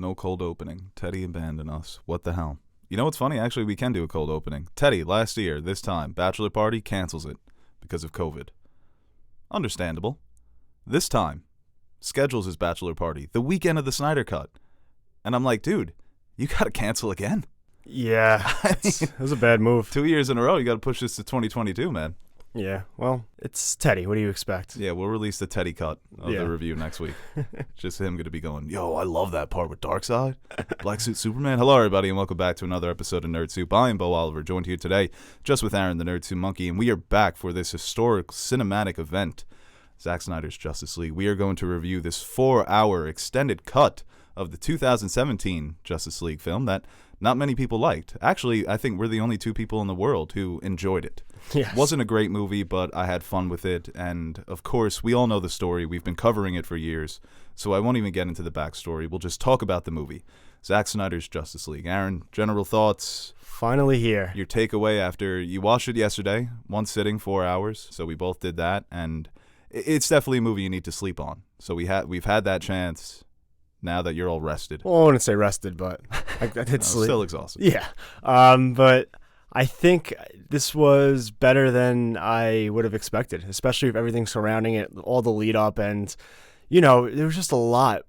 No cold opening. Teddy abandoned us. What the hell? You know what's funny? Actually, we can do a cold opening. Teddy, last year, this time, bachelor party, cancels it because of COVID. Understandable. This time, schedules his bachelor party the weekend of the Snyder Cut. And I'm like, dude, you got to cancel again? Yeah, it was a bad move. 2 years in a row, you got to push this to 2022, man. Yeah, well, it's Teddy. What do you expect? Yeah, we'll release the Teddy cut of the review next week. Just him going to be going, yo, I love that part with Darkseid, Black Suit Superman. Hello, everybody, and welcome back to another episode of Nerd Soup. I am Beau Oliver, joined here today just with Aaron, the Nerd Soup Monkey, and we are back for this historic cinematic event, Zack Snyder's Justice League. We are going to review this 4-hour extended cut of the 2017 Justice League film that not many people liked. Actually, I think we're the only two people in the world who enjoyed it. Yes. Wasn't a great movie, but I had fun with it. And, of course, we all know the story. We've been covering it for years, so I won't even get into the backstory. We'll just talk about the movie, Zack Snyder's Justice League. Aaron, general thoughts? Finally here. Your takeaway after you watched it yesterday, one sitting, 4 hours, so we both did that. And it's definitely a movie you need to sleep on. So we've had that chance. Now that you're all rested. Well, I wouldn't say rested, but I did sleep. Still exhausted. Yeah. But I think this was better than I would have expected, especially with everything surrounding it, all the lead up, and there was just a lot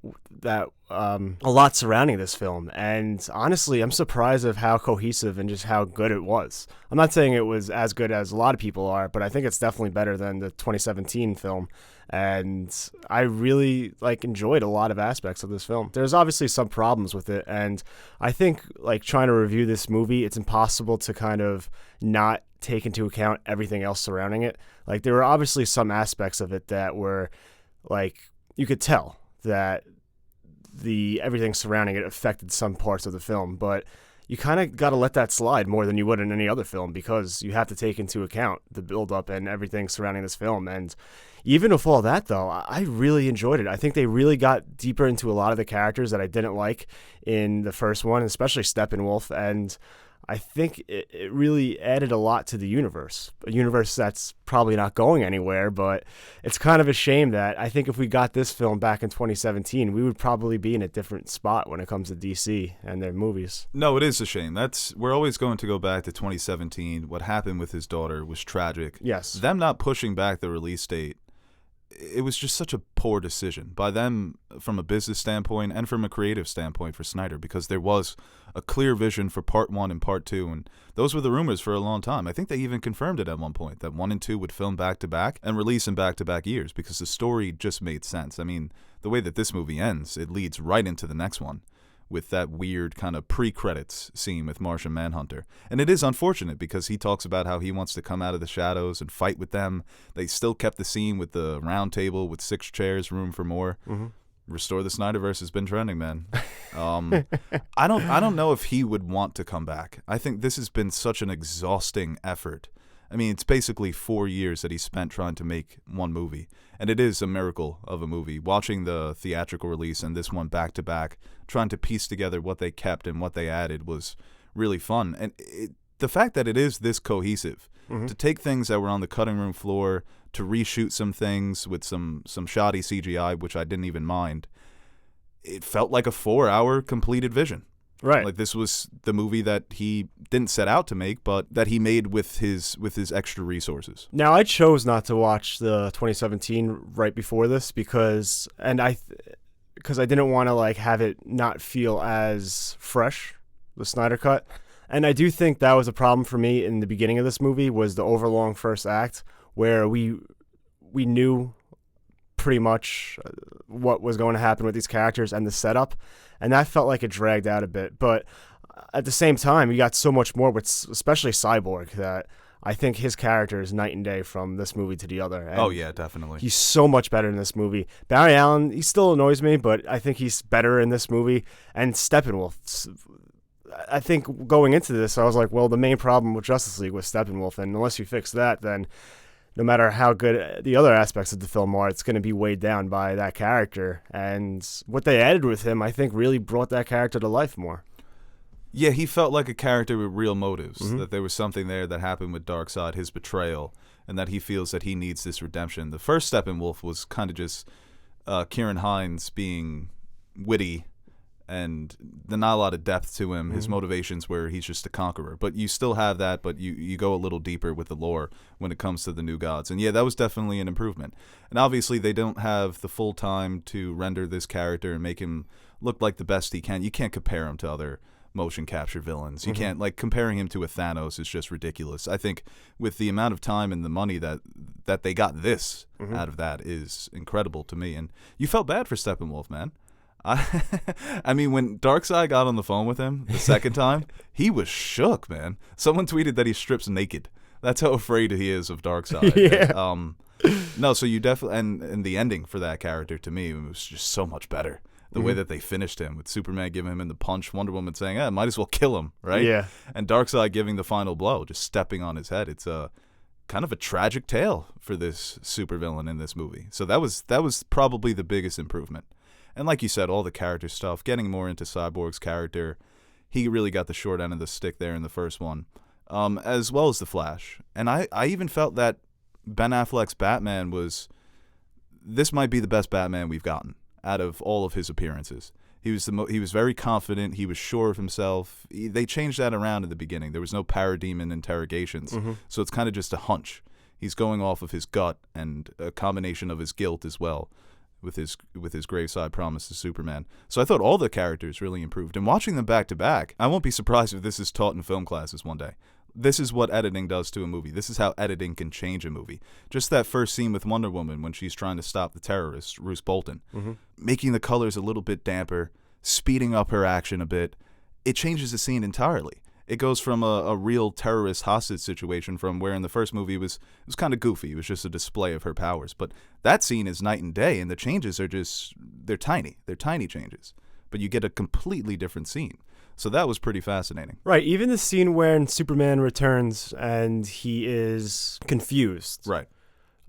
surrounding this film. And honestly, I'm surprised of how cohesive and just how good it was. I'm not saying it was as good as a lot of people are, but I think it's definitely better than the 2017 film. And I really enjoyed a lot of aspects of this film. There's obviously some problems with it, and I think trying to review this movie, it's impossible to kind of not take into account everything else surrounding it. There were obviously some aspects of it that were you could tell that everything surrounding it affected some parts of the film, but you kind of got to let that slide more than you would in any other film, because you have to take into account the build-up and everything surrounding this film. And even with all that, though, I really enjoyed it. I think they really got deeper into a lot of the characters that I didn't like in the first one, especially Steppenwolf, and I think it really added a lot to the universe, a universe that's probably not going anywhere, but it's kind of a shame that I think if we got this film back in 2017, we would probably be in a different spot when it comes to DC and their movies. No, it is a shame. We're always going to go back to 2017. What happened with his daughter was tragic. Yes. Them not pushing back the release date, it was just such a poor decision by them from a business standpoint and from a creative standpoint for Snyder, because there was a clear vision for part 1 and part 2, and those were the rumors for a long time. I think they even confirmed it at one point, that 1 and 2 would film back-to-back and release in back-to-back years, because the story just made sense. I mean, the way that this movie ends, it leads right into the next one, with that weird kind of pre-credits scene with Martian Manhunter. And it is unfortunate, because he talks about how he wants to come out of the shadows and fight with them. They still kept the scene with the round table with 6 chairs, room for more. Mm-hmm. Restore the Snyder-Verse has been trending, man. I don't know if he would want to come back. I think this has been such an exhausting effort. I mean, it's basically 4 years that he spent trying to make one movie. And it is a miracle of a movie. Watching the theatrical release and this one back-to-back, trying to piece together what they kept and what they added was really fun. And the fact that it is this cohesive, to take things that were on the cutting room floor, to reshoot some things with some shoddy CGI, which I didn't even mind, it felt like a 4-hour completed vision. Right. This was the movie that he didn't set out to make, but that he made with his extra resources. Now, I chose not to watch the 2017 right before this because I didn't want to have it not feel as fresh, the Snyder Cut. And I do think that was a problem for me in the beginning of this movie, was the overlong first act, where we knew pretty much what was going to happen with these characters and the setup, and that felt like it dragged out a bit. But at the same time, you got so much more with especially Cyborg, that I think his character is night and day from this movie to the other. And oh yeah, definitely. He's so much better in this movie. Barry Allen, he still annoys me, but I think he's better in this movie. And Steppenwolf, I think going into this, I was like, well, the main problem with Justice League was Steppenwolf, and unless you fix that, then no matter how good the other aspects of the film are, it's going to be weighed down by that character. And what they added with him, I think, really brought that character to life more. Yeah, he felt like a character with real motives, that there was something there that happened with Darkseid, his betrayal, and that he feels that he needs this redemption. The first Steppenwolf was kind of just Kieran Hines being witty and there's not a lot of depth to him. His motivations where he's just a conqueror. But you still have that, but you go a little deeper with the lore when it comes to the new gods. And yeah, that was definitely an improvement. And obviously they don't have the full time to render this character and make him look like the best he can. You can't compare him to other motion capture villains. You can't, like, comparing him to a Thanos is just ridiculous. I think with the amount of time and the money that they got this out of that is incredible to me. And you felt bad for Steppenwolf, man. I mean, when Darkseid got on the phone with him the second time, he was shook, man. Someone tweeted that he strips naked. That's how afraid he is of Darkseid. Yeah. No, so you definitely, and the ending for that character to me was just so much better. The way that they finished him with Superman giving him in the punch, Wonder Woman saying, might as well kill him, right? Yeah. And Darkseid giving the final blow, just stepping on his head. It's a kind of a tragic tale for this supervillain in this movie. So that was probably the biggest improvement. And like you said, all the character stuff, getting more into Cyborg's character, he really got the short end of the stick there in the first one, as well as the Flash. And I even felt that Ben Affleck's Batman this might be the best Batman we've gotten out of all of his appearances. He was very confident. He was sure of himself. They changed that around in the beginning. There was no parademon interrogations, so it's kind of just a hunch. He's going off of his gut and a combination of his guilt as well, with his graveside promise to Superman. So I thought all the characters really improved. And watching them back to back, I won't be surprised if this is taught in film classes one day. This is what editing does to a movie. This is how editing can change a movie. Just that first scene with Wonder Woman when she's trying to stop the terrorist, Bruce Bolton, making the colors a little bit damper, speeding up her action a bit, it changes the scene entirely. It goes from a real terrorist hostage situation from where in the first movie it was kind of goofy. It was just a display of her powers. But that scene is night and day, and the changes are they're tiny. They're tiny changes. But you get a completely different scene. So that was pretty fascinating. Right. Even the scene when Superman returns and he is confused. Right.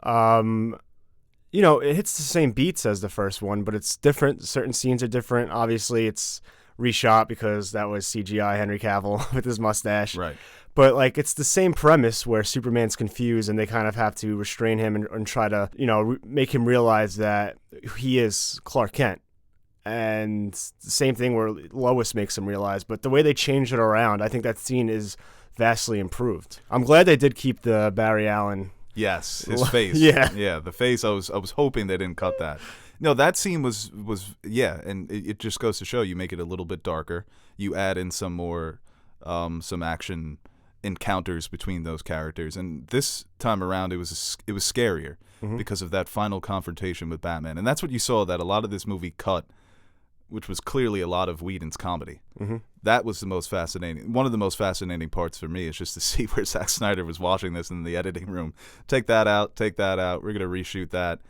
It hits the same beats as the first one, but it's different. Certain scenes are different. Obviously, it's reshot because that was CGI Henry Cavill with his mustache. Right. But, like, it's the same premise where Superman's confused and they kind of have to restrain him and try to, make him realize that he is Clark Kent. And the same thing where Lois makes him realize. But the way they changed it around, I think that scene is vastly improved. I'm glad they did keep the Barry Allen. Yes, his face. Yeah, the face. I was hoping they didn't cut that. No, that scene was and it just goes to show you make it a little bit darker. You add in some more some action encounters between those characters, and this time around it was scarier because of that final confrontation with Batman. And that's what you saw, that a lot of this movie cut, which was clearly a lot of Whedon's comedy. That was the most fascinating. One of the most fascinating parts for me is just to see where Zack Snyder was watching this in the editing room. Take that out. We're going to reshoot that.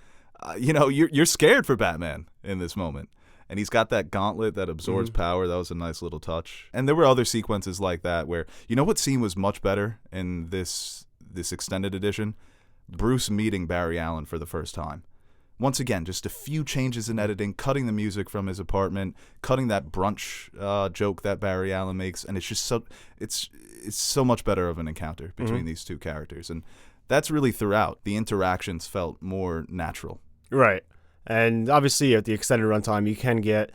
You're scared for Batman in this moment. And he's got that gauntlet that absorbs power. That was a nice little touch. And there were other sequences like that where, what scene was much better in this extended edition? Bruce meeting Barry Allen for the first time. Once again, just a few changes in editing, cutting the music from his apartment, cutting that brunch joke that Barry Allen makes, and it's just it's so much better of an encounter between these two characters, and that's really throughout. The interactions felt more natural. Right, and obviously at the extended runtime, you can get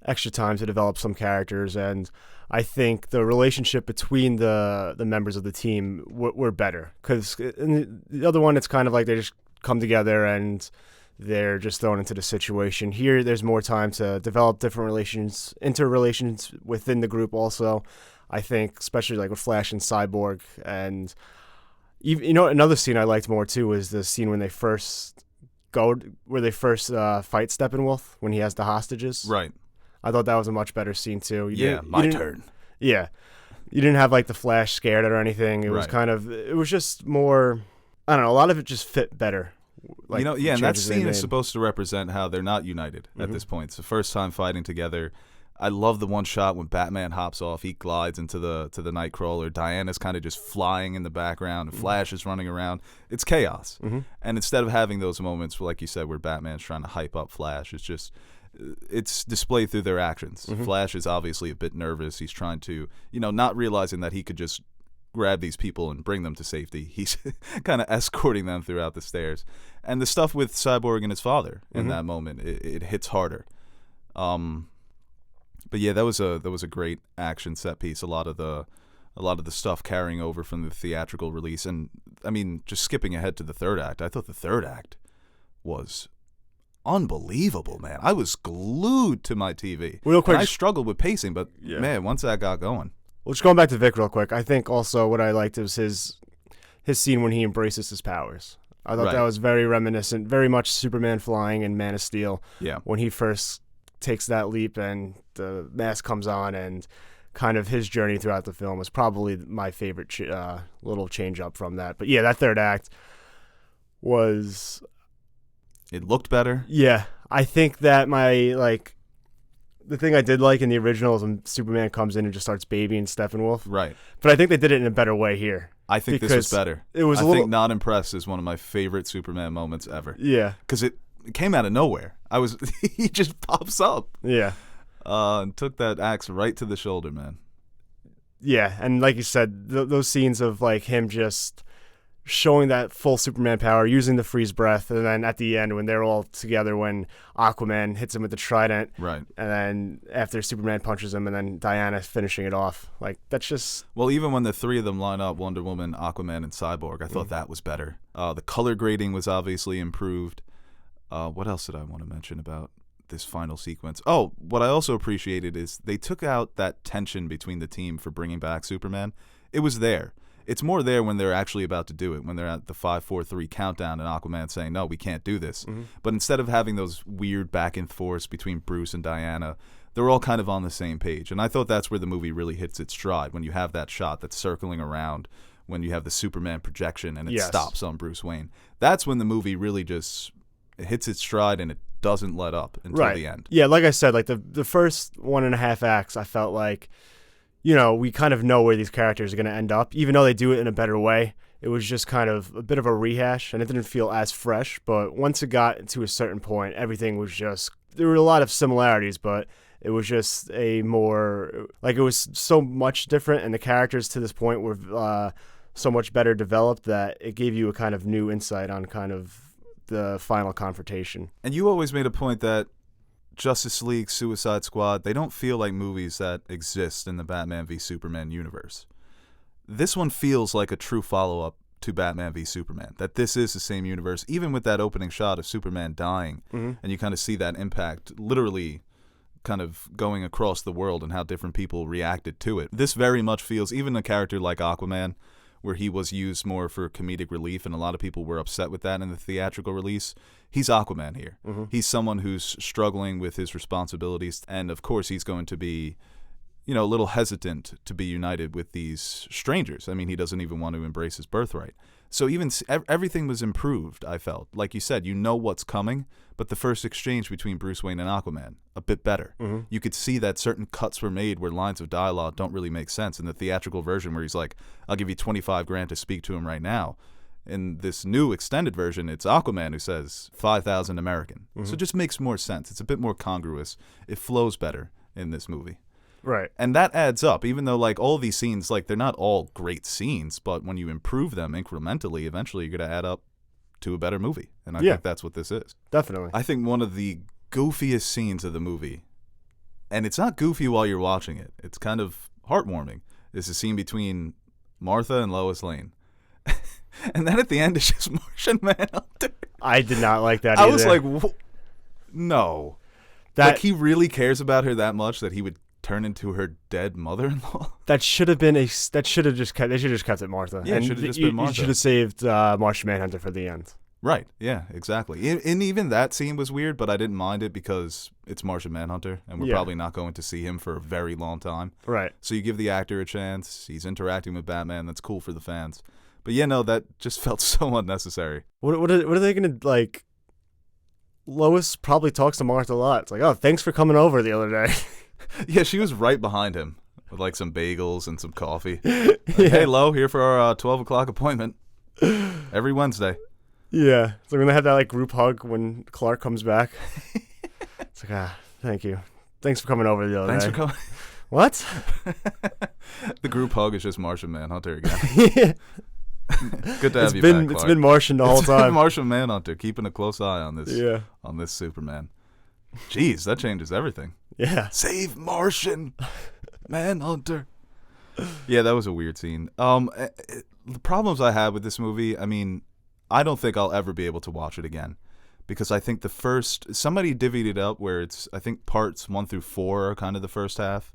extra time to develop some characters, and I think the relationship between the members of the team were better, because in the other one, it's kind of like they just come together and they're just thrown into the situation. Here, there's more time to develop different interrelations within the group also. I think, especially like with Flash and Cyborg. And, another scene I liked more too was the scene when they first fight Steppenwolf, when he has the hostages. Right. I thought that was a much better scene too. My turn. Yeah. You didn't have like the Flash scared or anything. It was it was just more, I don't know, a lot of it just fit better. Like, and that scene is supposed to represent how they're not united at this point. It's the first time fighting together. I love the one shot when Batman hops off, he glides into the Nightcrawler. Diana's kind of just flying in the background, and Flash is running around. It's chaos. And instead of having those moments, like you said, where Batman's trying to hype up Flash, it's displayed through their actions. Flash is obviously a bit nervous. He's trying to, not realizing that he could just grab these people and bring them to safety. He's kind of escorting them throughout the stairs. And the stuff with Cyborg and his father in that moment, it hits harder. But yeah, that was a great action set piece. A lot of the stuff carrying over from the theatrical release, and I mean, just skipping ahead to the third act. I thought the third act was unbelievable, man. I was glued to my TV. Real quick, and I struggled with pacing, but man, once that got going. Well, just going back to Vic real quick, I think also what I liked was his scene when he embraces his powers. I thought that was very reminiscent, very much Superman flying in Man of Steel. Yeah. When he first takes that leap and the mask comes on, and kind of his journey throughout the film was probably my favorite little change up from that. But yeah, that third act was... It looked better. Yeah. I think that the thing I did like in the original is when Superman comes in and just starts babying Steppenwolf. Right. But I think they did it in a better way here. I think this was better. I think Not Impressed is one of my favorite Superman moments ever. Yeah. Because it came out of nowhere. He just pops up. Yeah. And took that axe right to the shoulder, man. Yeah, and like you said, those scenes of like him just showing that full Superman power, using the freeze breath, and then at the end when they're all together, when Aquaman hits him with the trident, right, and then after Superman punches him, and then Diana finishing it off, like that's just... Well, even when the three of them line up, Wonder Woman, Aquaman, and Cyborg, I thought that was better. The color grading was obviously improved. What else did I want to mention about this final sequence? Oh, what I also appreciated is they took out that tension between the team for bringing back Superman. It was there. It's more there when they're actually about to do it, when they're at the 5, 4, 3 countdown and Aquaman saying, no, we can't do this. Mm-hmm. But instead of having those weird back and forths between Bruce and Diana, they're all kind of on the same page. And I thought that's where the movie really hits its stride, when you have that shot that's circling around, when you have the Superman projection and it stops on Bruce Wayne. That's when the movie really just hits its stride and it doesn't let up until the end. Yeah, like I said, like the first 1.5 acts, I felt like, you know, we kind of know where these characters are going to end up, even though they do it in a better way. It was just kind of a bit of a rehash, and it didn't feel as fresh. But once it got to a certain point, everything was just... There were a lot of similarities, but it was just a more... Like, it was so much different, and the characters to this point were so much better developed that it gave you a kind of new insight on kind of the final confrontation. And you always made a point that Justice League, Suicide Squad, they don't feel like movies that exist in the Batman v Superman universe. This one feels like a true follow-up to Batman v Superman, that this is the same universe, even with that opening shot of Superman dying, and you kind of see that impact literally kind of going across the world and how different people reacted to it. This very much feels, even a character like Aquaman, where he was used more for comedic relief, and a lot of people were upset with that in the theatrical release. He's Aquaman here. He's someone who's struggling with his responsibilities, and of course he's going to be, you know, a little hesitant to be united with these strangers. I mean, he doesn't even want to embrace his birthright. So even everything was improved, I felt. Like you said, you know what's coming, but the first exchange between Bruce Wayne and Aquaman, a bit better. You could see that certain cuts were made where lines of dialogue don't really make sense. In the theatrical version where he's like, I'll give you $25,000 to speak to him right now. In this new extended version, it's Aquaman who says 5,000 American. So it just makes more sense. It's a bit more congruous. It flows better in this movie. Right. And that adds up, even though like all these scenes, like they're not all great scenes, but when you improve them incrementally, eventually you're going to add up to a better movie. And I think that's what this is. Definitely. I think one of the goofiest scenes of the movie, and it's not goofy while you're watching it, it's kind of heartwarming, is the scene between Martha and Lois Lane. And then at the end, it's just Martian Manhunter. I did not like that either. I was like, no. Like, he really cares about her that much that he would turn into her dead mother-in-law? They should have just kept it Martha. Yeah, it should have just been Martha. You should have saved Martian Manhunter for the end. Right, yeah, exactly. And even that scene was weird, but I didn't mind it because it's Martian Manhunter, and we're probably not going to see him for a very long time. Right. So you give the actor a chance. He's interacting with Batman. That's cool for the fans. But yeah, no, that just felt so unnecessary. What are they going to, like... Lois probably talks to Martha a lot. It's like, oh, thanks for coming over the other day. Yeah, she was right behind him with like some bagels and some coffee. Like, hey, Lo, here for our 12 o'clock appointment every Wednesday. Yeah. So we're going to have that like group hug when Clark comes back. It's like, thank you. Thanks for coming over the other day. Thanks for coming. What? The group hug is just Martian Manhunter again. Yeah. Good to have you back, Clark. It's been Martian the whole time. Martian Manhunter, keeping a close eye on this. Yeah. On this Superman. Jeez, that changes everything. Yeah. Save Martian Manhunter. Yeah, that was a weird scene. The problems I had with this movie, I mean, I don't think I'll ever be able to watch it again because I think somebody divvied it up where it's, I think parts 1 through 4 are kind of the first half,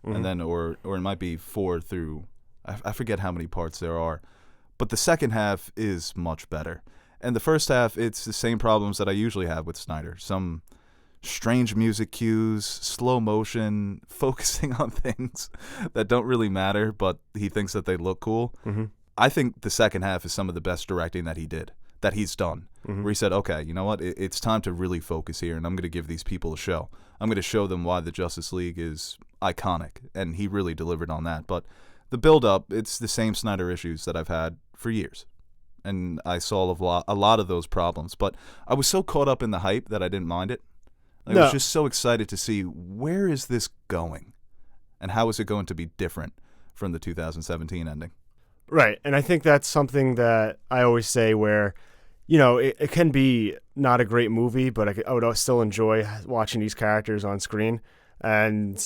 and then or it might be 4 through, I forget how many parts there are, but the second half is much better. And the first half, it's the same problems that I usually have with Snyder. Some strange music cues, slow motion, focusing on things that don't really matter, but he thinks that they look cool. Mm-hmm. I think the second half is some of the best directing that he's done. Where he said, okay, you know what? It's time to really focus here, and I'm going to give these people a show. I'm going to show them why the Justice League is iconic, and he really delivered on that. But the build-up, it's the same Snyder issues that I've had for years. And I solved a lot of those problems. But I was so caught up in the hype that I didn't mind it. I was just so excited to see where is this going and how is it going to be different from the 2017 ending. Right. And I think that's something that I always say where, you know, it can be not a great movie, but I would still enjoy watching these characters on screen. And,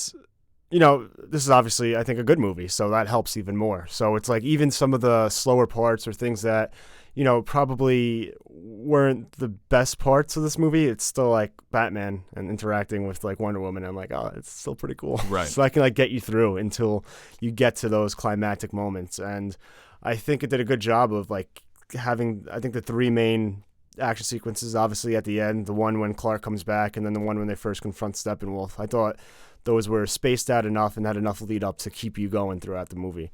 you know, this is obviously, I think, a good movie, so that helps even more. So it's like even some of the slower parts or things that, you know, probably weren't the best parts of this movie, it's still like Batman and interacting with like Wonder Woman. I'm like, oh, it's still pretty cool. Right. So I can like get you through until you get to those climactic moments. And I think it did a good job of like having, I think, the 3 main action sequences, obviously at the end, the one when Clark comes back and then the one when they first confront Steppenwolf. I thought those were spaced out enough and had enough lead up to keep you going throughout the movie.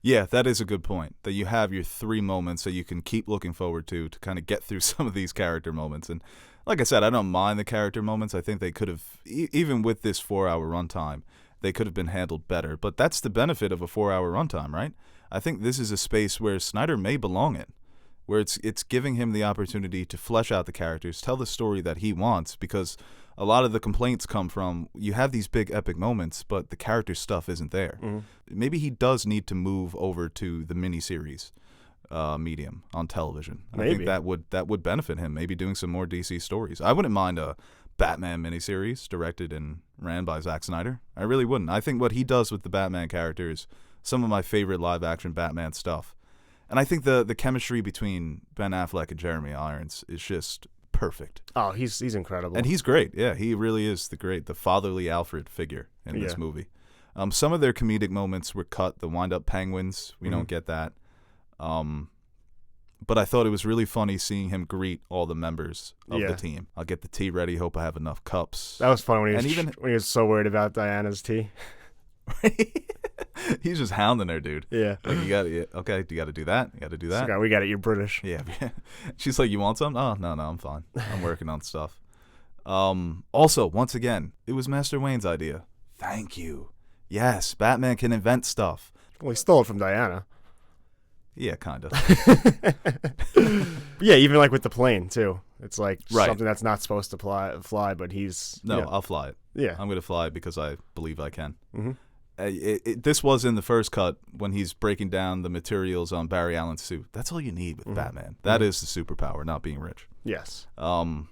Yeah, that is a good point, that you have your 3 moments that you can keep looking forward to kind of get through some of these character moments. And like I said, I don't mind the character moments. I think they could have, even with this 4-hour runtime, they could have been handled better. But that's the benefit of a 4-hour runtime, right? I think this is a space where Snyder may belong in, where it's giving him the opportunity to flesh out the characters, tell the story that he wants, because a lot of the complaints come from you have these big epic moments, but the character stuff isn't there. Maybe he does need to move over to the miniseries medium on television. I think that would benefit him, maybe doing some more DC stories. I wouldn't mind a Batman miniseries directed and ran by Zack Snyder. I really wouldn't. I think what he does with the Batman characters, some of my favorite live-action Batman stuff. And I think the chemistry between Ben Affleck and Jeremy Irons is just perfect. Oh, he's incredible. And he's great. Yeah, he really is the fatherly Alfred figure in this movie. Some of their comedic moments were cut. The wind-up penguins, we don't get that. But I thought it was really funny seeing him greet all the members of the team. I'll get the tea ready. Hope I have enough cups. That was fun when he was so worried about Diana's tea. He's just hounding her, dude. Yeah. Like, you got to do that. You got to do that. We got it. You're British. Yeah. She's like, you want some? Oh, no, I'm fine. I'm working on stuff. Also, once again, it was Master Wayne's idea. Thank you. Yes, Batman can invent stuff. Well, he stole it from Diana. Yeah, kind of. Yeah, even like with the plane, too. It's like something that's not supposed to fly, but he's... No, I'll fly it. Yeah. I'm going to fly it because I believe I can. This was in the first cut when he's breaking down the materials on Barry Allen's suit. That's all you need with Batman. That is the superpower, not being rich. Yes. And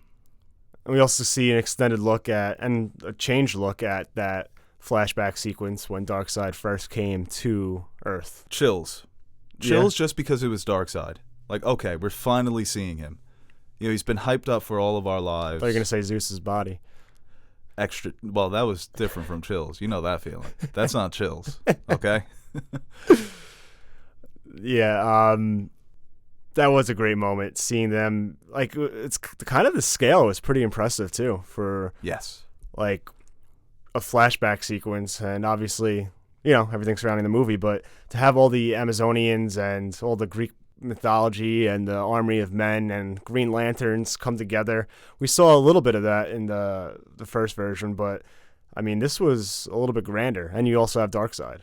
we also see an extended look at, and a changed look at that flashback sequence when Darkseid first came to Earth. Chills just because it was Darkseid. Like, okay, we're finally seeing him. You know, he's been hyped up for all of our lives. I thought you were going to say Zeus's body. Well, that was different from chills. You know that feeling. That's not chills, okay? Yeah, that was a great moment, seeing them. Like, it's kind of the scale was pretty impressive, too, for, like, a flashback sequence. And obviously, you know, everything surrounding the movie, but to have all the Amazonians and all the Greek mythology and the army of men and Green Lanterns come together. We saw a little bit of that in the first version, but I mean, this was a little bit grander. And you also have Darkseid.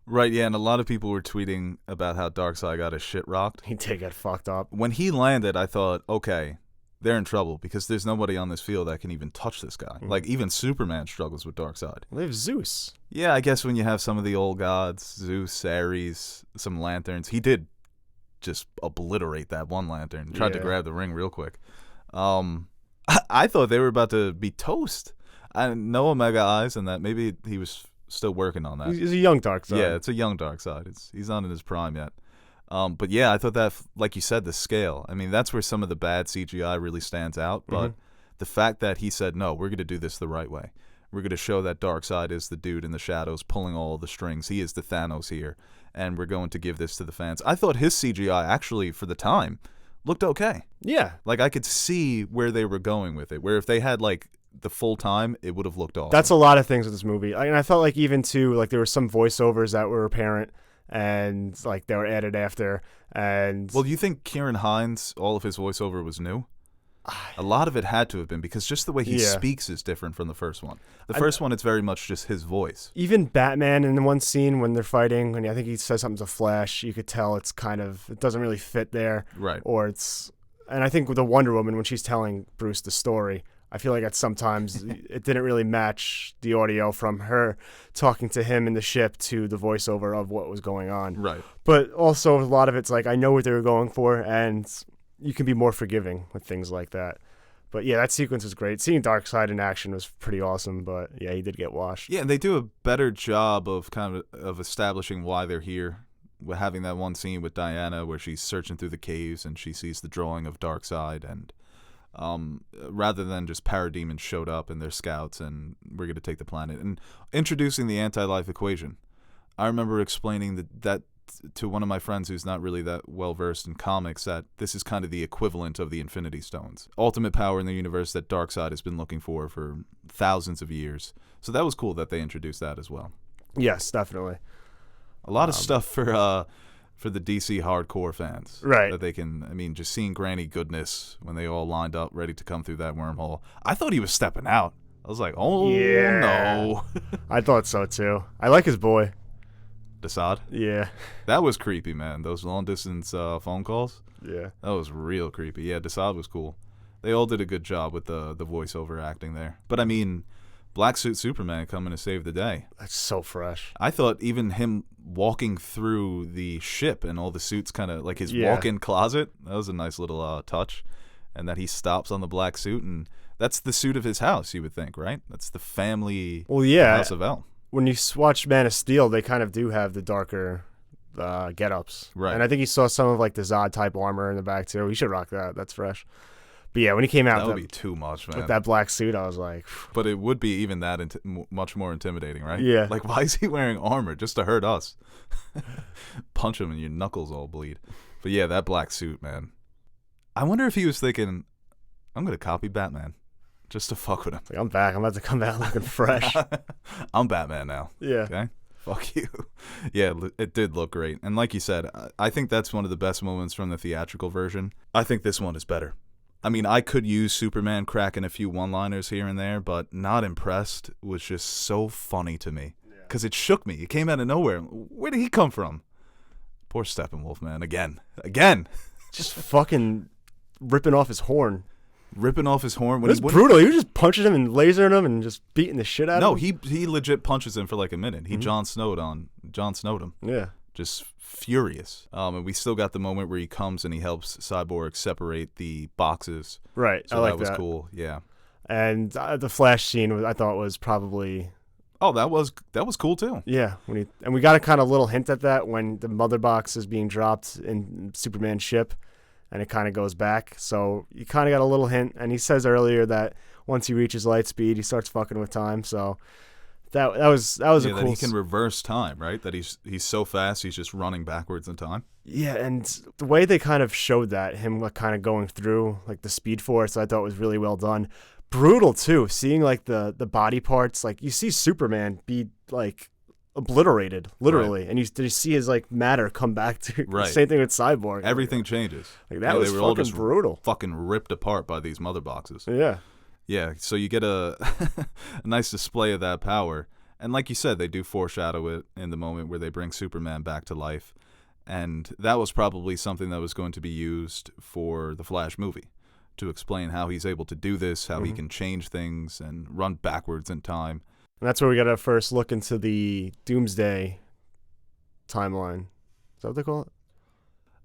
Right, yeah, and a lot of people were tweeting about how Darkseid got his shit rocked. He did get fucked up. When he landed, I thought, okay, they're in trouble because there's nobody on this field that can even touch this guy. Like, even Superman struggles with Darkseid. They have Zeus. Yeah, I guess when you have some of the old gods, Zeus, Ares, some lanterns, he did just obliterate that one lantern. Tried to grab the ring real quick. I thought they were about to be toast. no Omega Eyes, and that maybe he was still working on that. He's a young Darkseid. Yeah, it's a young Darkseid. He's not in his prime yet. But yeah, I thought that, like you said, the scale. I mean, that's where some of the bad CGI really stands out. But the fact that he said, no, we're going to do this the right way. We're going to show that Darkseid is the dude in the shadows pulling all the strings. He is the Thanos here. And we're going to give this to the fans. I thought his CGI, actually, for the time, looked okay. Yeah. Like, I could see where they were going with it. Where if they had, like, the full time, it would have looked awesome. That's a lot of things with this movie. And I felt like even, too, like, there were some voiceovers that were apparent. And, like, they were added after. And well, do you think Kieran Hines, all of his voiceover was new? A lot of it had to have been, because just the way he speaks is different from the first one. The first one, it's very much just his voice. Even Batman in the one scene when they're fighting, and I think he says something to Flash, you could tell it's kind of, it doesn't really fit there. Right. Or it's, and I think with the Wonder Woman, when she's telling Bruce the story, I feel like at sometimes it didn't really match the audio from her talking to him in the ship to the voiceover of what was going on. Right. But also a lot of it's like, I know what they were going for, and you can be more forgiving with things like that. But yeah, that sequence was great. Seeing Darkseid in action was pretty awesome, but yeah, he did get washed. Yeah, and they do a better job of of establishing why they're here. We're having that one scene with Diana where she's searching through the caves and she sees the drawing of Darkseid, and rather than just parademons showed up and they're scouts and we're going to take the planet, and introducing the anti-life equation. I remember explaining that to one of my friends who's not really that well versed in comics, that this is kind of the equivalent of the Infinity Stones, ultimate power in the universe that Darkseid has been looking for thousands of years. So that was cool that they introduced that as well. Yes, definitely. A lot of stuff for the DC hardcore fans, right? That they can. I mean, just seeing Granny Goodness when they all lined up ready to come through that wormhole. I thought he was stepping out. I was like, oh yeah. No. I thought so too. I like his boy. Desaad? Yeah. That was creepy, man. Those long-distance phone calls? Yeah. That was real creepy. Yeah, Desaad was cool. They all did a good job with the voiceover acting there. But, I mean, Black Suit Superman coming to save the day. That's so fresh. I thought even him walking through the ship and all the suits kind of, like his walk-in closet, that was a nice little touch. And that he stops on the black suit, and that's the suit of his house, you would think, right? That's the family House of El. When you watch Man of Steel, they kind of do have the darker get-ups. Right. And I think you saw some of like the Zod-type armor in the back, too. You should rock that. That's fresh. But yeah, when he came out that would be too much, man. With that black suit, I was like... But it would be even that much more intimidating, right? Yeah. Like, why is he wearing armor? Just to hurt us. Punch him and your knuckles all bleed. But yeah, that black suit, man. I wonder if he was thinking, I'm going to copy Batman. Just to fuck with him. Like, I'm back. I'm about to come out looking fresh. I'm Batman now. Yeah. Okay? Fuck you. Yeah, it did look great. And like you said, I think that's one of the best moments from the theatrical version. I think this one is better. I mean, I could use Superman cracking a few one-liners here and there, but Not Impressed was just so funny to me. Because it shook me. It came out of nowhere. Where did he come from? Poor Steppenwolf, man. Again. Just fucking ripping off his horn. Ripping off his horn. It was brutal. He was just punching him and lasering him and just beating the shit out of him. No, he legit punches him for like a minute. He Jon Snowed him. Yeah. Just furious. And we still got the moment where he comes and he helps Cyborg separate the boxes. Right. So I like that was cool. Yeah. And the Flash scene I thought was probably... Oh, that was cool too. Yeah. And we got a kind of little hint at that when the mother box is being dropped in Superman's ship. And it kind of goes back. So you kind of got a little hint. And he says earlier that once he reaches light speed, he starts fucking with time. So that was a cool... that he can reverse time, right? That he's so fast, he's just running backwards in time. Yeah, and the way they kind of showed that, him like kind of going through like the Speed Force, I thought was really well done. Brutal, too. Seeing like the body parts. Like you see Superman be like... obliterated, literally, right. And you see his like matter come back to right. Same thing with Cyborg. Everything changes. Like that was they were fucking all just brutal. Fucking ripped apart by these mother boxes. Yeah. So you get a nice display of that power, and like you said, they do foreshadow it in the moment where they bring Superman back to life, and that was probably something that was going to be used for the Flash movie to explain how he's able to do this, how he can change things and run backwards in time. And that's where we got our first look into the Doomsday timeline. Is that what they call it?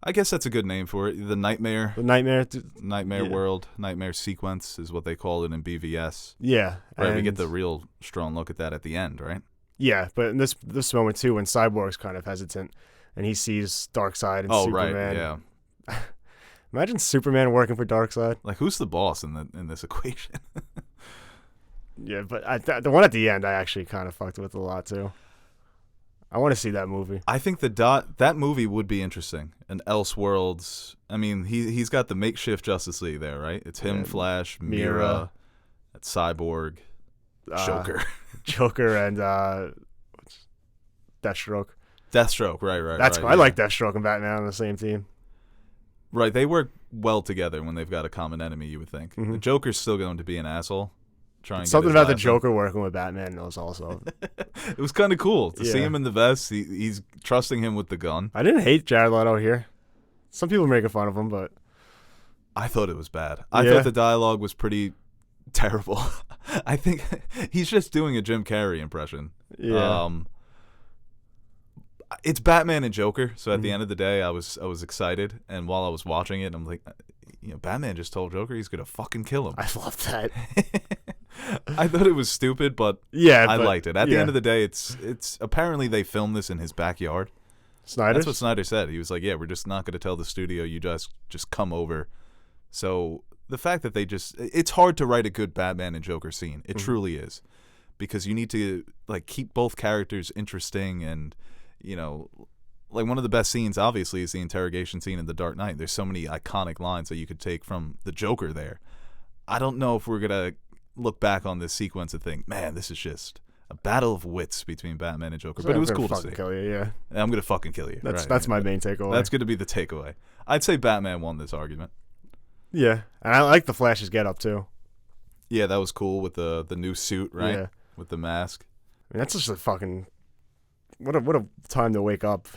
I guess that's a good name for it. The nightmare. The nightmare. Nightmare Yeah. world. Nightmare sequence is what they call it in BVS. Yeah. Right, we and- get the real strong look at that at the end, right? Yeah, but in this moment too, when Cyborg's kind of hesitant, and he sees Darkseid and Superman. Right, yeah. Imagine Superman working for Darkseid. Like, who's the boss in this equation? Yeah, but the one at the end, I actually kind of fucked with a lot too. I want to see that movie. I think that movie would be interesting. An Elseworlds. I mean, he's got the makeshift Justice League there, right? It's him, Yeah, Flash, Mira. Mira, Cyborg, Joker. Joker, and Deathstroke. Deathstroke, right. That's right, cool. I like Deathstroke and Batman on the same team. Right, they work well together when they've got a common enemy, you would think. Mhm. The Joker's still going to be an asshole. Something about the Joker working with Batman was also. It was kind of cool to see Yeah. him in the vest. He's trusting him with the gun. I didn't hate Jared Leto here. Some people are making fun of him, but I thought it was bad. I Yeah. thought the dialogue was pretty terrible. I think he's just doing a Jim Carrey impression. yeah. It's Batman and Joker, so at the Mhm. end of the day, I was excited, and while I was watching it, I'm like, Batman just told Joker he's gonna fucking kill him. I love that. I thought it was stupid, but Yeah, I but- liked it. At the yeah. end of the day, it's apparently they filmed this in his backyard. Snyder. That's what Snyder said. He was like, "Yeah, we're just not going to tell the studio. You just come over." So the fact that it's hard to write a good Batman and Joker scene. It truly is, because you need to like keep both characters interesting, and like one of the best scenes obviously is the interrogation scene in The Dark Knight. There's so many iconic lines that you could take from the Joker there. I don't know if we're gonna look back on this sequence and think, man, this is just a battle of wits between Batman and Joker. But it was cool to see. Kill you, yeah. I'm gonna fucking kill you. That's my main takeaway. That's going to be the takeaway. I'd say Batman won this argument. Yeah, and I like the Flash's get up too. Yeah, that was cool with the new suit, right? Yeah. With the mask. I mean, that's just a fucking what a time to wake up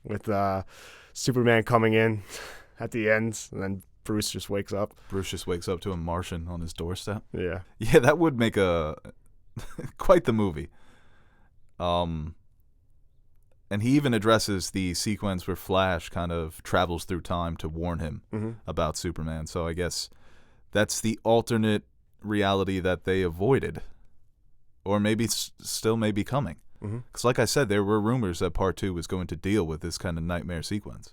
with Superman coming in at the end, and then Bruce just wakes up. Bruce just wakes up to a Martian on his doorstep. Yeah, Yeah, that would make a quite the movie. And he even addresses the sequence where Flash kind of travels through time to warn him about Superman. So I guess that's the alternate reality that they avoided, or maybe still may be coming. Because like I said, there were rumors that Part 2 was going to deal with this kind of nightmare sequence,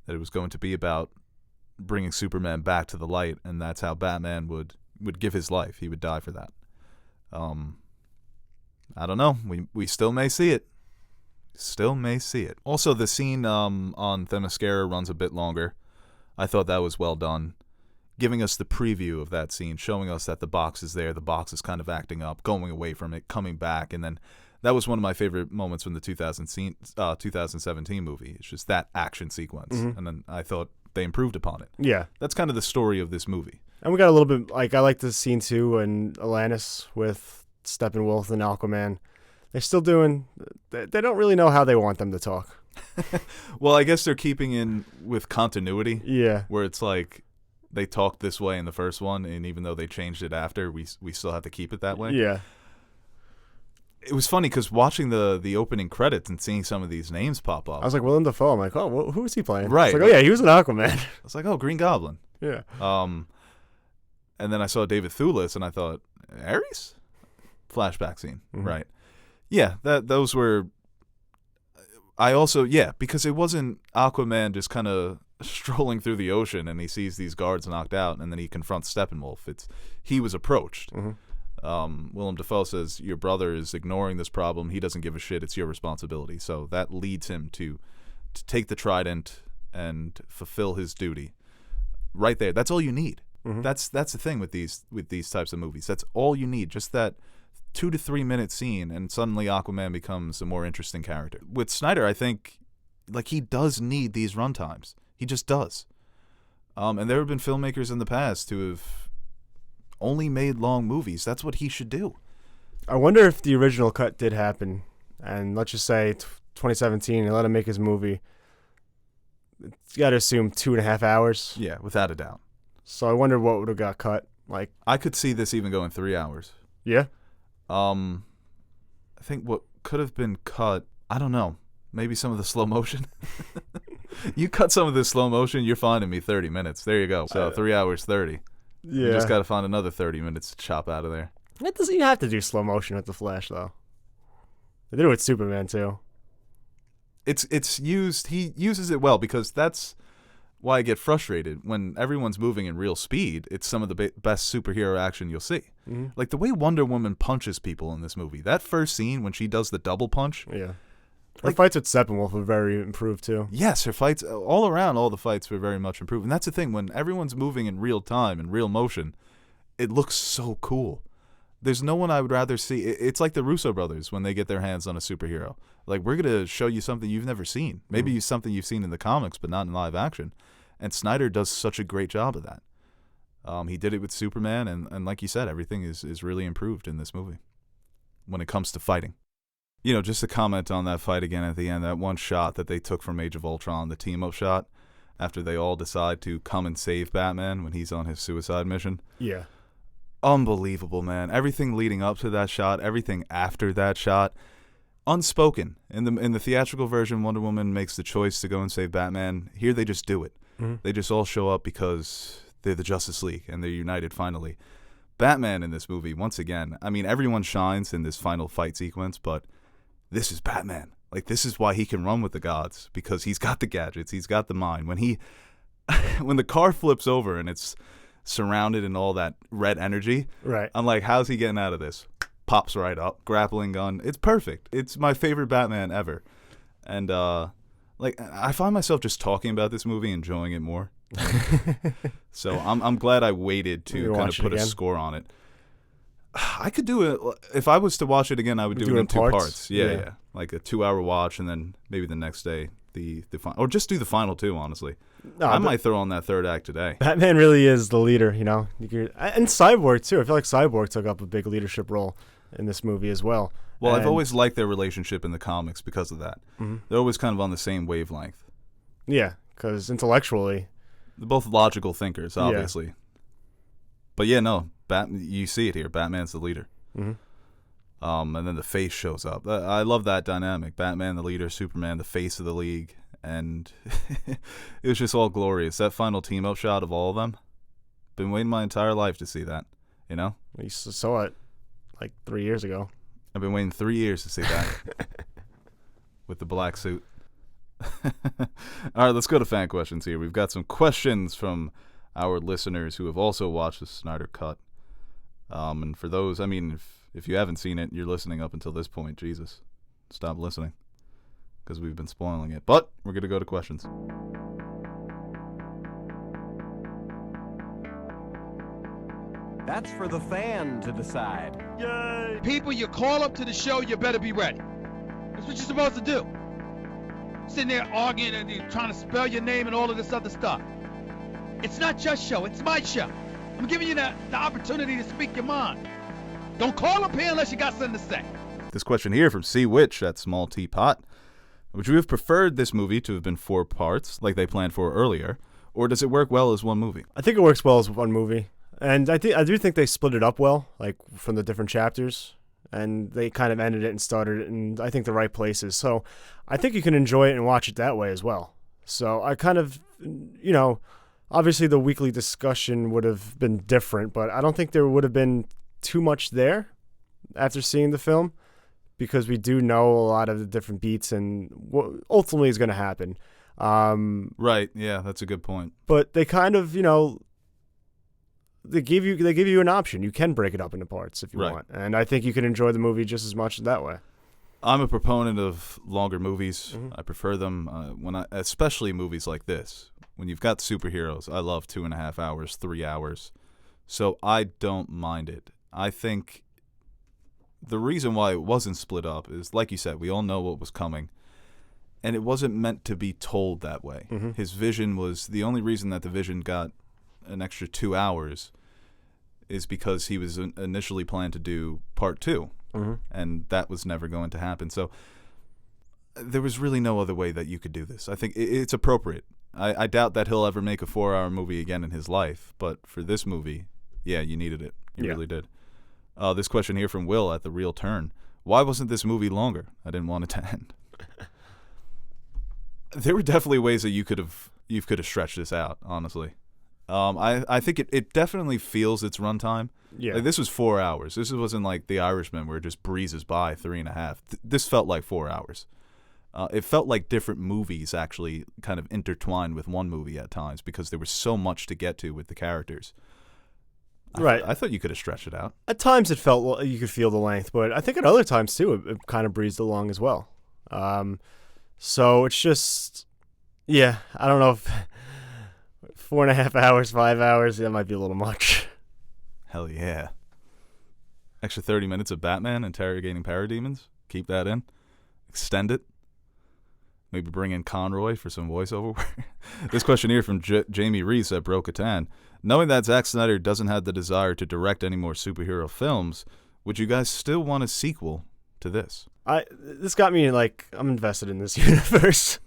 that it was going to be about bringing Superman back to the light, and that's how Batman would give his life. He would die for that. I don't know. We still may see it. Still may see it. Also, the scene on Themyscira runs a bit longer. I thought that was well done, giving us the preview of that scene, showing us that the box is there, the box is kind of acting up, going away from it, coming back, and then that was one of my favorite moments from the 2017 movie. It's just that action sequence, and then I thought they improved upon it. yeah. That's kind of the story of this movie. And we got a little bit I like the scene too, and Atlantis with Steppenwolf and Aquaman. They're still doing. They don't really know how they want them to talk. Well, I guess they're keeping in with continuity. Yeah. Where it's like they talked this way in the first one, and even though they changed it after, we still have to keep it that way. Yeah. It was funny because watching the opening credits and seeing some of these names pop up, I was like, Willem Dafoe. I'm like, oh, who is he playing? Right. It's like, oh yeah, he was an Aquaman. I was like, oh, Green Goblin. Yeah. And then I saw David Thewlis, and I thought, Ares? Flashback scene, right? Yeah, those were. I also because it wasn't Aquaman just kind of strolling through the ocean and he sees these guards knocked out and then he confronts Steppenwolf. He was approached. Willem Dafoe says, your brother is ignoring this problem. He doesn't give a shit. It's your responsibility. So that leads him to take the trident and fulfill his duty. Right there. That's all you need. That's the thing with these types of movies. That's all you need. Just that 2 to 3 minute scene, and suddenly Aquaman becomes a more interesting character. With Snyder, I think like he does need these runtimes. He just does. And there have been filmmakers in the past who have only made long movies. That's what he should do. I wonder if the original cut did happen, and let's just say 2017, and let him make his movie. You got to assume 2.5 hours. Yeah, without a doubt. So I wonder what would have got cut. Like, I could see this even going 3 hours. yeah, I think what could have been cut, I don't know, maybe some of the slow motion. You cut some of this slow motion, you're finding me 30 minutes. There you go. So 3 hours 30. Yeah. You just got to find another 30 minutes to chop out of there. It doesn't even have to do slow motion with the Flash, though. They did it with Superman, too. It's used. He uses it well because that's why I get frustrated when everyone's moving in real speed. It's some of the best superhero action you'll see. Mm-hmm. Like the way Wonder Woman punches people in this movie. That first scene when she does the double punch. Yeah. Her fights with Steppenwolf were very improved, too. Yes, her fights, all around, all the fights were very much improved. And that's the thing. When everyone's moving in real time, in real motion, it looks so cool. There's no one I would rather see. It's like the Russo brothers when they get their hands on a superhero. Like, we're going to show you something you've never seen. Maybe something you've seen in the comics, but not in live action. And Snyder does such a great job of that. He did it with Superman, and like you said, everything is really improved in this movie when it comes to fighting. You know, just to comment on that fight again at the end, that one shot that they took from Age of Ultron, the team-up shot, after they all decide to come and save Batman when he's on his suicide mission. Yeah. Unbelievable, man. Everything leading up to that shot, everything after that shot, unspoken. In the theatrical version, Wonder Woman makes the choice to go and save Batman. Here they just do it. Mm-hmm. They just all show up because they're the Justice League and they're united finally. Batman in this movie, once again, I mean, everyone shines in this final fight sequence, but this is Batman. Like, this is why he can run with the gods, because he's got the gadgets, he's got the mind. When the car flips over and it's surrounded in all that red energy, right? I'm like, how's he getting out of this? Pops right up, grappling gun. It's perfect. It's my favorite Batman ever. And like, I find myself just talking about this movie, enjoying it more. So I'm glad I waited to kind of put a score on it. I could do it if I was to watch it again. I would do it in two parts. Yeah, like a 2-hour watch, and then maybe the next day the final, or just do the final two. Honestly, I might throw on that third act today. Batman really is the leader, you know, and Cyborg too. I feel like Cyborg took up a big leadership role in this movie as well. Well, I've always liked their relationship in the comics because of that. Mm-hmm. They're always kind of on the same wavelength. Yeah, because intellectually, they're both logical thinkers, obviously. Yeah. But yeah, no, you see it here. Batman's the leader. Mm-hmm. And then the face shows up. I love that dynamic. Batman, the leader, Superman, the face of the league. And it was just all glorious. That final team-up shot of all of them. Been waiting my entire life to see that, you know? You saw it like 3 years ago. I've been waiting 3 years to see that. With the black suit. All right, let's go to fan questions here. We've got some questions from our listeners who have also watched the Snyder Cut. And for those, I mean, if you haven't seen it, you're listening up until this point. Jesus, stop listening, because we've been spoiling it. But we're going to go to questions. That's for the fan to decide. Yay! People, you call up to the show, you better be ready. That's what you're supposed to do. Sitting there arguing and you're trying to spell your name and all of this other stuff. It's not your show, it's my show. I'm giving you the opportunity to speak your mind. Don't call up here unless you got something to say. This question here from C. Witch at Small Teapot. Would you have preferred this movie to have been 4 parts, like they planned for earlier, or does it work well as one movie? I think it works well as one movie. And I do think they split it up well, like from the different chapters. And they kind of ended it and started it in, I think, the right places. So I think you can enjoy it and watch it that way as well. So I kind of, you know, obviously the weekly discussion would have been different, but I don't think there would have been too much there after seeing the film, because we do know a lot of the different beats and what ultimately is going to happen. Right, yeah, that's a good point. But they kind of, you know, they give you an option. You can break it up into parts if you want. And I think you can enjoy the movie just as much that way. I'm a proponent of longer movies. Mm-hmm. I prefer them especially movies like this. When you've got superheroes, I love 2.5 hours, 3 hours. So I don't mind it. I think the reason why it wasn't split up is, like you said, we all know what was coming. And it wasn't meant to be told that way. Mm-hmm. His vision was, the only reason that the vision got an extra 2 hours is because he was initially planned to do part 2. Mm-hmm. And that was never going to happen. So there was really no other way that you could do this. I think it's appropriate. I doubt that he'll ever make a 4-hour movie again in his life. But for this movie, yeah, you needed it. You really did. This question here from Will at The Real Turn. Why wasn't this movie longer? I didn't want it to end. There were definitely ways that you could have stretched this out, honestly. I think it definitely feels its runtime. Yeah. Like, this was 4 hours. This wasn't like The Irishman where it just breezes by 3.5. This felt like 4 hours. It felt like different movies actually kind of intertwined with one movie at times because there was so much to get to with the characters. Right. I thought you could have stretched it out. At times it felt you could feel the length, but I think at other times too it kind of breezed along as well. So it's just, yeah, I don't know if 4.5 hours, 5 hours, that might be a little much. Hell yeah. Extra 30 minutes of Batman interrogating parademons. Keep that in. Extend it. Maybe bring in Conroy for some voiceover work. This question here from Jamie Reese at Bro Catan. Knowing that Zack Snyder doesn't have the desire to direct any more superhero films, would you guys still want a sequel to this? This got me, like, I'm invested in this universe.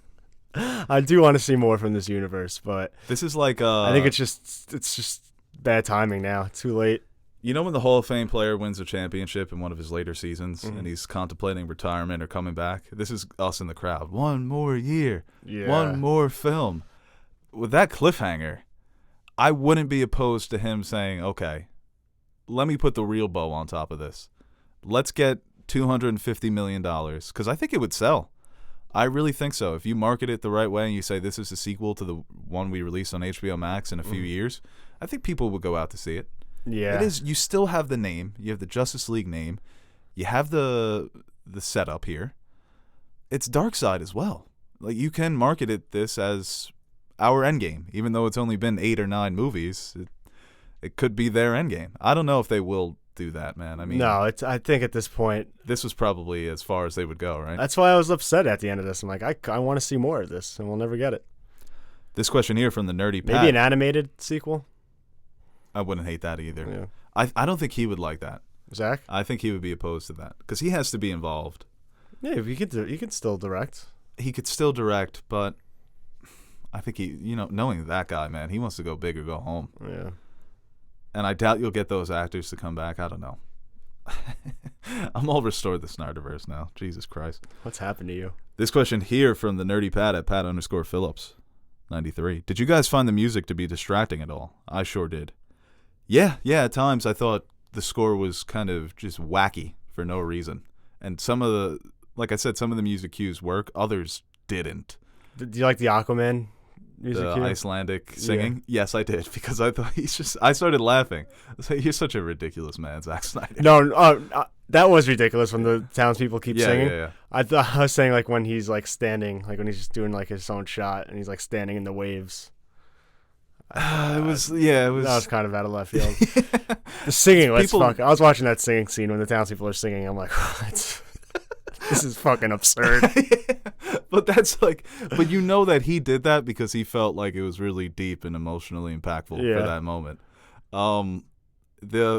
I do want to see more from this universe, but This is like I think it's just bad timing now. Too late. you know when the Hall of Fame player wins a championship in one of his later seasons and he's contemplating retirement or coming back? This is us in the crowd. One more year. Yeah. One more film. With that cliffhanger, I wouldn't be opposed to him saying, okay, let me put the real bow on top of this. Let's get $250 million, because I think it would sell. I really think so. If you market it the right way and you say this is a sequel to the one we released on HBO Max in a few years, I think people would go out to see it. Yeah. It is. You still have the name. You have the Justice League name. You have the setup here. It's Darkseid as well. Like, you can market this as our Endgame, even though it's only been 8 or 9 movies. It could be their Endgame. I don't know if they will do that, man. I mean, No, I think at this point, this was probably as far as they would go, right? that's why I was upset at the end of this. I'm like, I want to see more of this, and we'll never get it. This question here from the Nerdy Pat. Maybe an animated sequel. I wouldn't hate that either. Yeah. I don't think he would like that. Zach? I think he would be opposed to that because he has to be involved. Yeah, you could still direct. He could still direct, but I think knowing that guy, man, he wants to go big or go home. Yeah. And I doubt you'll get those actors to come back. I don't know. I'm all restored the Snyder-Verse now. Jesus Christ. What's happened to you? This question here from the Nerdy Pat at Pat_Phillips 93. Did you guys find the music to be distracting at all? I sure did. Yeah, at times I thought the score was kind of just wacky for no reason. And like I said, some of the music cues work, others didn't. Do you like the Aquaman music The cue? Icelandic singing? Yeah. Yes, I did, because I thought I started laughing. I was like, you're such a ridiculous man, Zack Snyder. No, that was ridiculous when the townspeople keep singing. Yeah. I was saying, like, when he's, like, standing, like when he's just doing, like, his own shot and he's, like, standing in the waves. It was. That was kind of out of left field. The singing was fucking. I was watching that singing scene when the townspeople are singing. I'm like, this is fucking absurd. But that's like, but you know that he did that because he felt like it was really deep and emotionally impactful for that moment.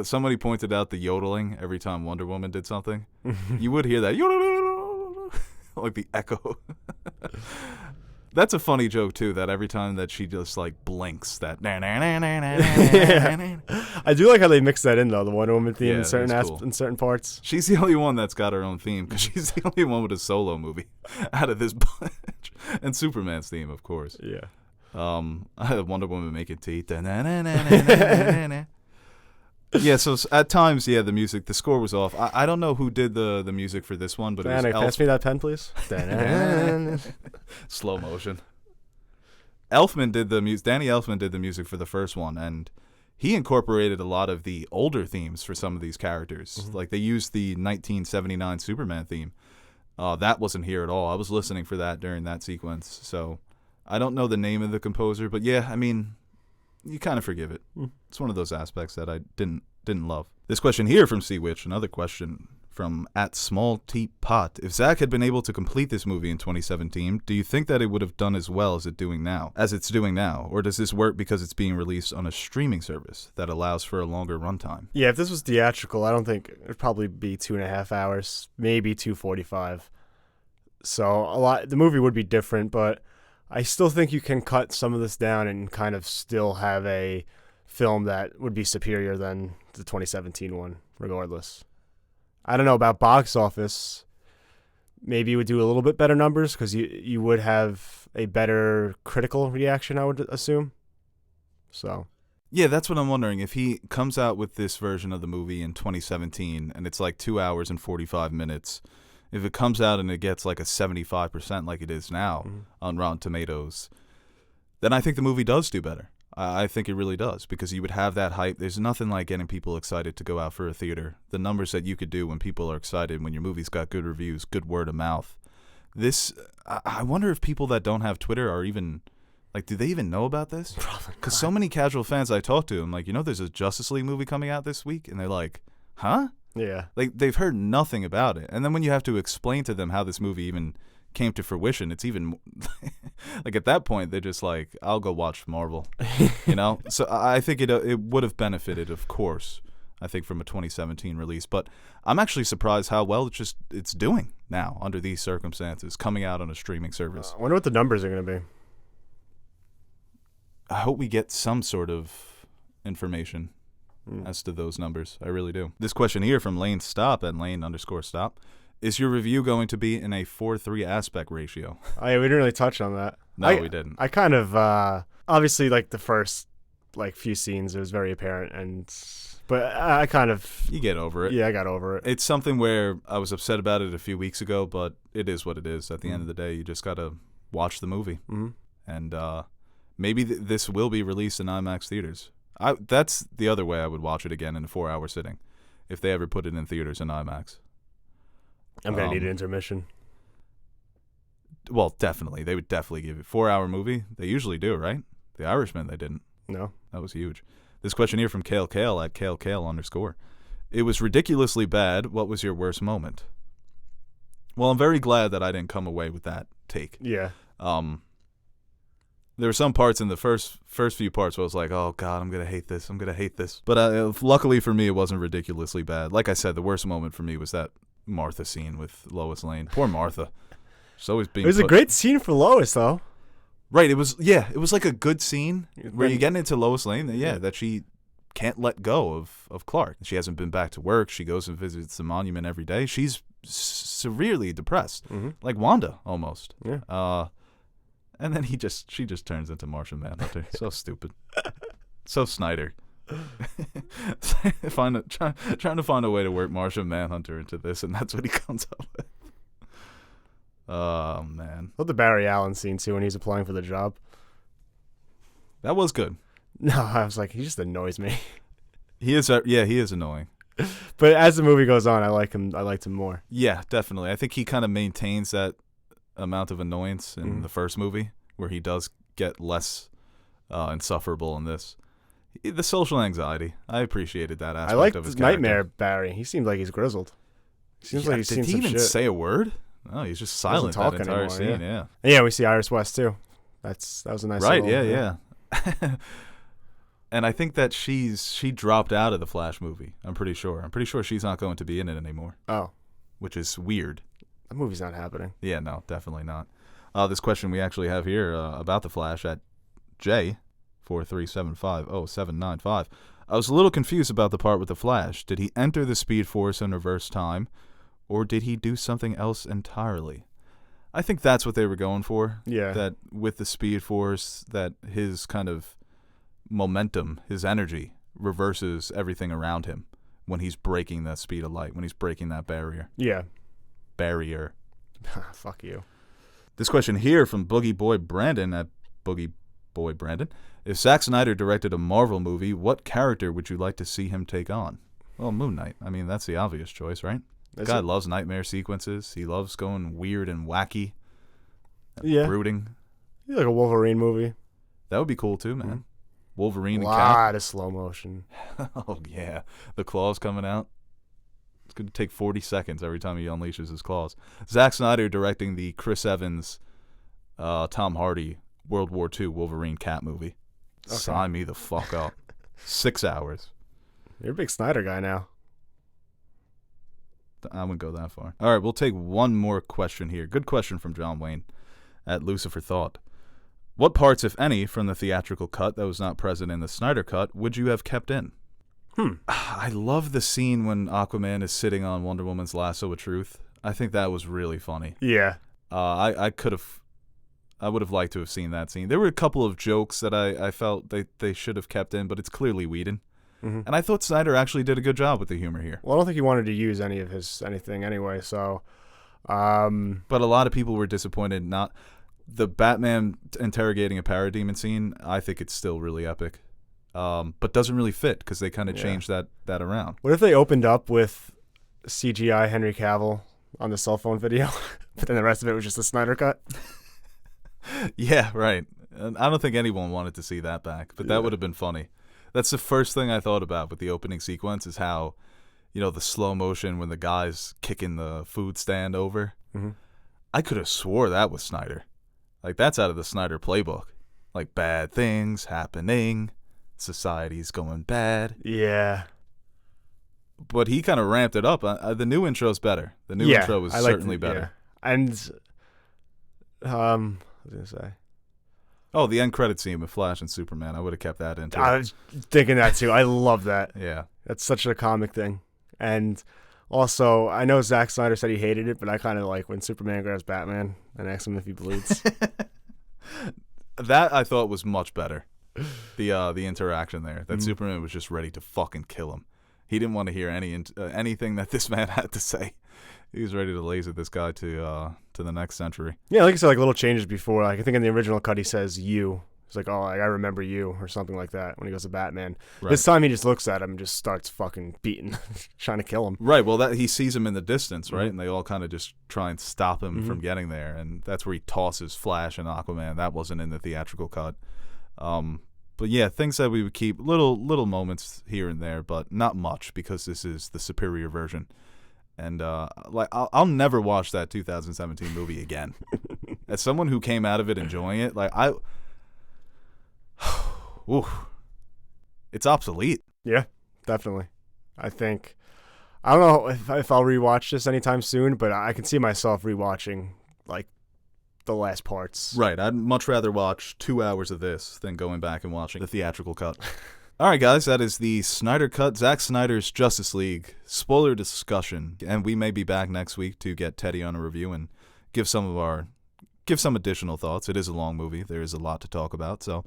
Somebody pointed out the yodeling every time Wonder Woman did something. You would hear that like the echo. That's a funny joke too. That every time that she just like blinks, that. I do like how they mix that in though, the Wonder Woman theme in certain cool. in certain parts. She's the only one that's got her own theme because she's the only one with a solo movie out of this bunch. And Superman's theme, of course. Yeah. I had Wonder Woman making tea. Yeah, so at times, the music, the score was off. I don't know who did the music for this one, but it was pass me that pen, please. Slow motion. Elfman did the music. Danny Elfman did the music for the first one, and he incorporated a lot of the older themes for some of these characters. Mm-hmm. Like they used the 1979 Superman theme. That wasn't here at all. I was listening for that during that sequence, so I don't know the name of the composer, but yeah, I mean, you kind of forgive it. It's one of those aspects that I didn't love. This question here from Sea Witch, another question from @SmallTeapot. If Zack had been able to complete this movie in 2017, do you think that it would have done as well as it's doing now? Or does this work because it's being released on a streaming service that allows for a longer runtime? Yeah, if this was theatrical, I don't think it'd probably be 2.5 hours, maybe 2:45. So the movie would be different, but I still think you can cut some of this down and kind of still have a film that would be superior than the 2017 one, regardless. I don't know about box office. maybe it would do a little bit better numbers because you would have a better critical reaction, I would assume. So. Yeah, that's what I'm wondering. If he comes out with this version of the movie in 2017 and it's like 2 hours and 45 minutes, if it comes out and it gets like a 75% like it is now on Rotten Tomatoes, then I think the movie does do better. I think it really does, because you would have that hype. There's nothing like getting people excited to go out for a theater. The numbers that you could do when people are excited, when your movie's got good reviews, good word of mouth. I wonder if people that don't have Twitter are even... Like, do they even know about this? Because so many casual fans I talk to, I'm like, there's a Justice League movie coming out this week? And they're like, huh? Yeah. Like, they've heard nothing about it. And then when you have to explain to them how this movie even came to fruition, it's even... like, at that point, they're just like, I'll go watch Marvel. So I think it would have benefited, of course, I think, from a 2017 release. But I'm actually surprised how well it's doing now under these circumstances, coming out on a streaming service. I wonder what the numbers are going to be. I hope we get some sort of information as to those numbers. I really do. This question here from Lane Stop at Lane_Stop. Is your review going to be in a 4:3 aspect ratio? We didn't really touch on that. No, we didn't. I kind of, obviously, like, the first, few scenes, it was very apparent, but I kind of... You get over it. Yeah, I got over it. It's something where I was upset about it a few weeks ago, but it is what it is. At the end of the day, you just got to watch the movie. Mm-hmm. And, maybe this will be released in IMAX theaters. That's the other way I would watch it again in a 4-hour sitting, if they ever put it in theaters in IMAX. I'm going to need an intermission. Well, definitely. They would definitely give it. 4-hour movie? They usually do, right? The Irishman, they didn't. No. That was huge. This question here from Kale at KaleKale_. It was ridiculously bad. What was your worst moment? Well, I'm very glad that I didn't come away with that take. Yeah. There were some parts in the first few parts where I was like, oh, God, I'm going to hate this. But luckily for me, it wasn't ridiculously bad. Like I said, the worst moment for me was that Martha scene with Lois Lane. Poor Martha. She's always being... It was a great scene for Lois, though. Right. It was like a good scene where you get into Lois Lane, that she can't let go of Clark. She hasn't been back to work. She goes and visits the monument every day. She's severely depressed, like Wanda almost. Yeah. And then she just turns into Martian Manhunter. So stupid. So Snyder. Trying to find a way to work Martian Manhunter into this, and that's what he comes up with. Oh, man. I love the Barry Allen scene, too, when he's applying for the job. That was good. No, I was like, he just annoys me. He is annoying. But as the movie goes on, I liked him more. Yeah, definitely. I think he kind of maintains that amount of annoyance in the first movie, where he does get less insufferable in this. The social anxiety, I appreciated that aspect. I like of his Nightmare Barry. He seems like he's grizzled. Seems like he's seen some shit. Did he even say a word? No, he's just silent that entire scene. Yeah. And yeah, we see Iris West too. That was a nice. Right. Yeah. And I think that she dropped out of the Flash movie. I'm pretty sure she's not going to be in it anymore. Oh, which is weird. That movie's not happening. Yeah, no, definitely not. This question we actually have here about the Flash at J4375079. I was a little confused about the part with the Flash. Did he enter the Speed Force in reverse time, or did he do something else entirely? I think that's what they were going for. Yeah. That with the Speed Force, that his kind of momentum, his energy, reverses everything around him when he's breaking that speed of light, when he's breaking that barrier. Yeah. Barrier. Fuck you. This question here from Boogie Boy Brandon at Boogie Boy Brandon. If Zack Snyder directed a Marvel movie, what character would you like to see him take on? Well, Moon Knight. I mean, that's the obvious choice, right? The guy loves nightmare sequences. He loves going weird and wacky. And brooding. Like a Wolverine movie. That would be cool too, man. Mm-hmm. Wolverine and Cap. A lot of slow motion. Oh, yeah. The claws coming out. It's going to take 40 seconds every time he unleashes his claws. Zack Snyder directing the Chris Evans, Tom Hardy, World War II Wolverine Cat movie. Okay. Sign me the fuck up. 6 hours. You're a big Snyder guy now. I wouldn't go that far. All right, we'll take one more question here. Good question from John Wayne at Lucifer Thought. What parts, if any, from the theatrical cut that was not present in the Snyder cut would you have kept in? I love the scene when Aquaman is sitting on Wonder Woman's lasso of truth. I think that was really funny. Yeah. I would have liked to have seen that scene. There were a couple of jokes that I felt they should have kept in, but it's clearly Whedon. Mm-hmm. And I thought Snyder actually did a good job with the humor here. Well, I don't think he wanted to use anything anyway, so... But a lot of people were disappointed. Not the Batman interrogating a parademon scene. I think it's still really epic, but doesn't really fit because they kind of changed that around. What if they opened up with CGI Henry Cavill on the cell phone video, but then the rest of it was just the Snyder cut? Yeah, right. And I don't think anyone wanted to see that back, but that would have been funny. That's the first thing I thought about with the opening sequence is how, the slow motion when the guy's kicking the food stand over. Mm-hmm. I could have swore that was Snyder. Like, that's out of the Snyder playbook. Like, bad things happening, society's going bad. Yeah. But he kind of ramped it up. The new intro's better. The new intro was certainly better. Yeah. And, what was I going to say? Oh, the end credit scene with Flash and Superman. I would have kept that in, too. I was thinking that, too. I love that. Yeah. That's such a comic thing. And also, I know Zack Snyder said he hated it, but I kind of like when Superman grabs Batman and asks him if he bleeds. That I thought was much better. The interaction there. That Superman was just ready to fucking kill him. He didn't want to hear anything that this man had to say. He was ready to laser this guy to the next century. Yeah, like I said, like little changes before. Like I think in the original cut he says "you." It's like, oh, like, I remember you or something like that when he goes to Batman. Right. This time he just looks at him and just starts fucking beating, trying to kill him. Right. Well, he sees him in the distance, right, and they all kind of just try and stop him from getting there, and that's where he tosses Flash and Aquaman. That wasn't in the theatrical cut. But yeah, things that we would keep little moments here and there, but not much because this is the superior version. And like I'll never watch that 2017 movie again. As someone who came out of it enjoying it, like it's obsolete. Yeah, definitely. I don't know if I'll rewatch this anytime soon, but I can see myself rewatching like the last parts. Right. I'd much rather watch 2 hours of this than going back and watching the theatrical cut. All right, guys, that is the Snyder Cut, Zack Snyder's Justice League spoiler discussion, and we may be back next week to get Teddy on a review and give some additional thoughts. It is a long movie. There is a lot to talk about, so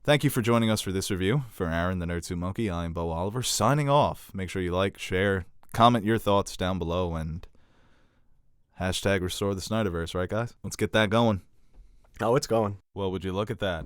thank you for joining us for this review. For Aaron, the Nerd Suit Monkey, I am Beau Oliver, signing off. Make sure you like, share, comment your thoughts down below, and hashtag restore the Snyder-Verse, right, guys? Let's get that going. Oh, it's going. Well, would you look at that?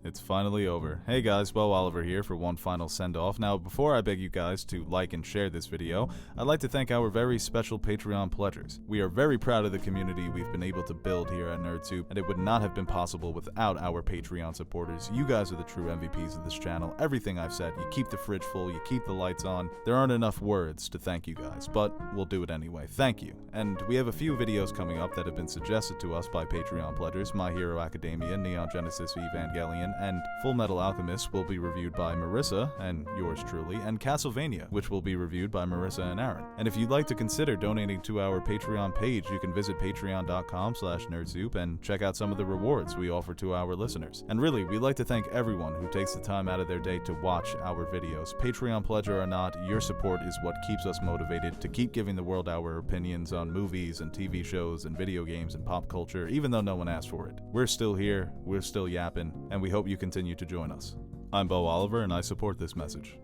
It's finally over. Hey guys, Beau Oliver here for one final send-off. Now, before I beg you guys to like and share this video, I'd like to thank our very special Patreon pledgers. We are very proud of the community we've been able to build here at NerdSoup, and it would not have been possible without our Patreon supporters. You guys are the true MVPs of this channel. Everything I've said, you keep the fridge full, you keep the lights on. There aren't enough words to thank you guys, but we'll do it anyway. Thank you. And we have a few videos coming up that have been suggested to us by Patreon pledgers. My Hero Academia, Neon Genesis Evangelion, and Full Metal Alchemist will be reviewed by Marissa, and yours truly, and Castlevania, which will be reviewed by Marissa and Aaron. And if you'd like to consider donating to our Patreon page, you can visit patreon.com/nerdsoup and check out some of the rewards we offer to our listeners. And really, we'd like to thank everyone who takes the time out of their day to watch our videos. Patreon pledger or not, your support is what keeps us motivated to keep giving the world our opinions on movies and TV shows and video games and pop culture, even though no one asked for it. We're still here, we're still yapping, and we hope you continue to join us. I'm Beau Oliver, and I support this message.